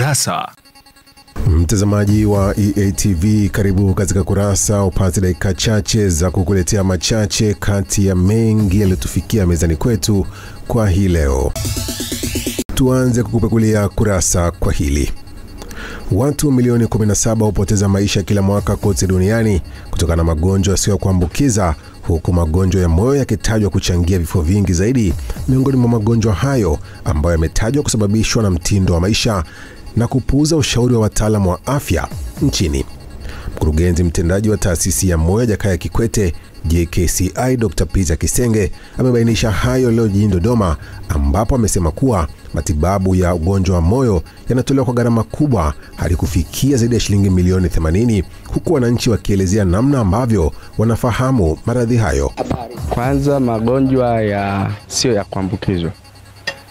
Kurasa. Mtazamaji wa EATV, karibu katika Kurasa, upate dakika chache za kukuletea machache kati ya mengi yaliyotufikia mezani kwetu kwa hii leo. Tuanze kukupekulia kurasa kwa hili. Watu milioni 17 hupoteza maisha kila mwaka kote duniani kutokana na magonjwa yasiyo kuambukiza, huku magonjwa ya moyo yakitajwa kuchangia vifo vingi zaidi miongoni mwa magonjwa hayo ambayo yametajwa kusababishwa na mtindo wa maisha na kupuuza ushauri wa wataalamu wa afya nchini. Mkurugenzi mtendaji wa taasisi ya moyo Jakaya Kikwete JKCI Dr. Peter Kisenge amebainisha hayo leo jijini Dodoma, ambapo amesema kuwa matibabu ya ugonjwa wa moyo yanatolewa kwa gharama kubwa hadi kufikia zaidi ya shilingi milioni 80, huku wananchi wakielezea namna ambavyo wanafahamu maradhi hayo. Kwanza, magonjwa sio ya kuambukizwa.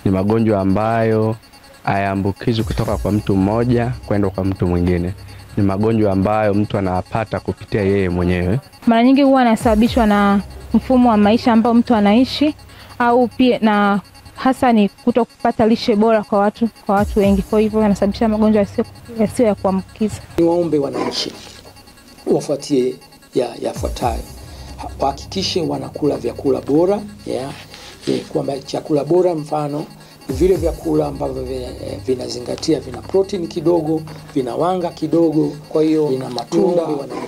Ni magonjwa ambayo hayaambukizwi kutoka kwa mtu mmoja kwenda kwa mtu mwingine. Ni magonjwa ambayo mtu anapata kupitia yeye mwenyewe. Mara nyingi huwa yanasababishwa na mfumo wa maisha ambao mtu anaishi, au pia na hasa ni kutokupata lishe bora kwa watu wengi. Kwa hivyo yanasababisha magonjwa yasiyo ya kuambukiza. Niwaombe wananchi wafuatie yafuatayo. Wahakikishe wanakula vyakula bora, kwamba chakula bora mfano vile vyakula ambavyo vinazingatia vina protein kidogo, vina wanga kidogo, kwa hiyo vina matunda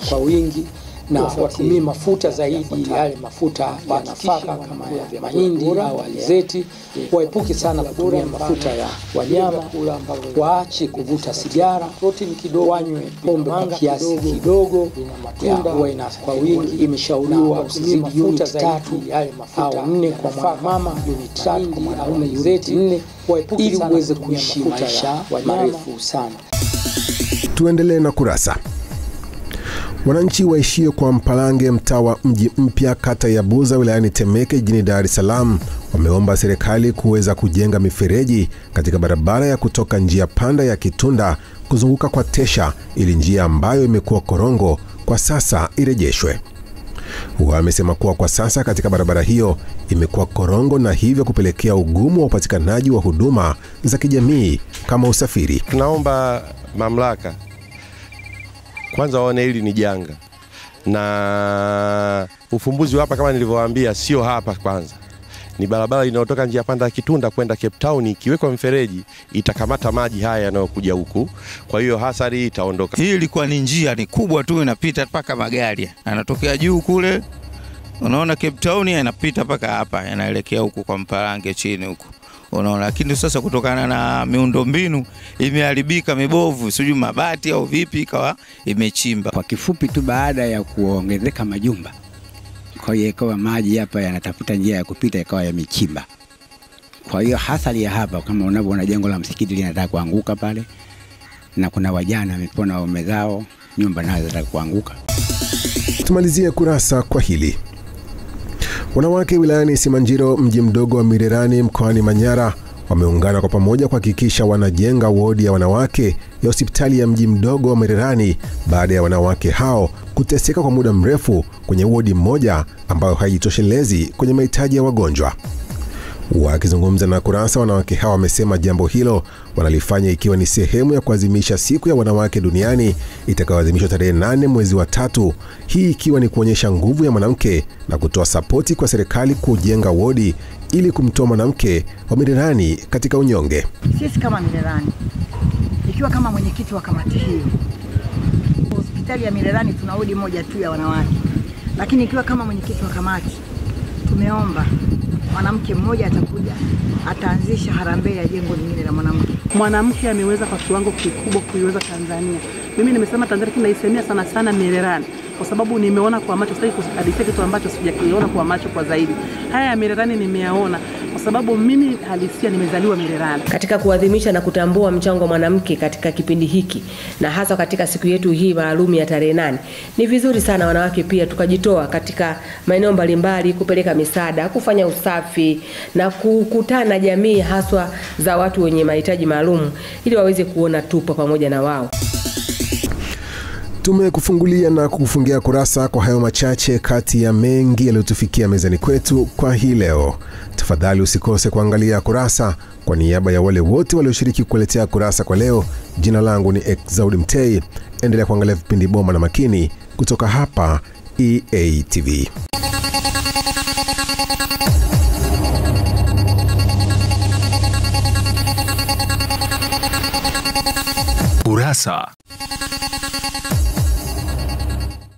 kwa wingi, na watumie mafuta zaidi, yale mafuta ya nafaka kama ya mahindi au alizeti. Waepuke sana kutumia mafuta ya wanyama, waache kuvuta sigara, protein kidogo, wanywe pombe kwa kiasi kidogo, matunda kwa wingi. Imeshauriwa usizidi mafuta zaidi, yale mafuta 4 kwa mama, unit 3 kwa mwanaume, unit 4, ili uweze kuishi maisha marefu sana. Tuendelee na kurasa. Wananchi waishio kwa Mpalange, mtaa wa Mji Mpya, kata ya Buza, wilayani Temeke, jijini Dar es Salaam, wameomba serikali kuweza kujenga mifereji katika barabara ya kutoka njia panda ya Kitunda kuzunguka kwa Tesha, ili njia ambayo imekuwa korongo kwa sasa irejeshwe. Wamesema kuwa kwa sasa katika barabara hiyo imekuwa korongo, na hivyo kupelekea ugumu wa upatikanaji wa huduma za kijamii kama usafiri. Tunaomba mamlaka kwanza waone hili ni janga, na ufumbuzi hapa kama nilivyowaambia sio hapa. Kwanza ni barabara inayotoka njia panda ya Kitunda kwenda Cape Town, ikiwekwa mfereji itakamata maji haya yanayokuja huku, kwa hiyo hasara itaondoka. Hii ilikuwa ni njia ni kubwa tu, inapita paka magari yanatokea juu kule, unaona Cape Town, yanapita paka hapa yanaelekea huku kwa Mpalange chini huku, unaona. Lakini sasa kutokana na miundombinu imeharibika, mibovu, sijui mabati au vipi, ikawa imechimba. Kwa kifupi tu, baada ya kuongezeka majumba, kwa hiyo ikawa maji hapa yanatafuta njia ya kupita, ikawa yamechimba. Kwa hiyo hasali ya hapa, kama unavyoona jengo la msikiti linataka kuanguka pale, na kuna wajana wamepona waume zao, nyumba nazo zinataka kuanguka. Tumalizie kurasa kwa hili. Wanawake wilayani Simanjiro, mji mdogo wa Mirerani, mkoani Manyara, wameungana kwa pamoja kuhakikisha wanajenga wodi ya wanawake ya hospitali ya mji mdogo wa Mirerani baada ya wanawake hao kuteseka kwa muda mrefu kwenye wodi moja ambayo haijitoshelezi kwenye mahitaji ya wagonjwa. Wakizungumza na Kurasa, wanawake hao wamesema jambo hilo wanalifanya ikiwa ni sehemu ya kuadhimisha siku ya wanawake duniani itakayoadhimishwa tarehe 8 mwezi wa 3, hii ikiwa ni kuonyesha nguvu ya mwanamke na kutoa sapoti kwa serikali kujenga wodi ili kumtoa mwanamke wa Mirerani katika unyonge. Sisi kama Mirerani, ikiwa kama mwenyekiti wa kamati hiyo, hospitali ya Mirerani tuna wodi moja tu ya wanawake, lakini ikiwa kama mwenyekiti wa kamati tumeomba mwanamke mmoja atakuja ataanzisha harambee ya jengo lingine la mwanamke. Mwanamke ameweza kwa kiwango kikubwa kuiweza Tanzania. Mimi nimesema Tanzania, kinaisemea sana sana Mirerani kwa sababu nimeona kwa macho, sasa kuhadithia kitu ambacho sijakiona kwa macho kwa zaidi. Haya ya Mirerani nimeyaona kwa sababu mimi halisia nimezaliwa Mirerani. Katika kuadhimisha na kutambua mchango wa mwanamke katika kipindi hiki, na hasa katika siku yetu hii maalum ya tarehe 8, ni vizuri sana wanawake pia tukajitoa katika maeneo mbalimbali, kupeleka misaada, kufanya usafi na kukutana jamii haswa za watu wenye mahitaji maalum, ili waweze kuona tupo pamoja na wao. Tumekufungulia na kukufungia kurasa kwa hayo machache kati ya mengi yaliyotufikia mezani kwetu kwa hii leo. Tafadhali usikose kuangalia Kurasa. Kwa niaba ya wale wote walioshiriki kukuletea Kurasa kwa leo, jina langu ni Exaudi Mtei. Endelea kuangalia vipindi boma na makini kutoka hapa EATV. Kurasa.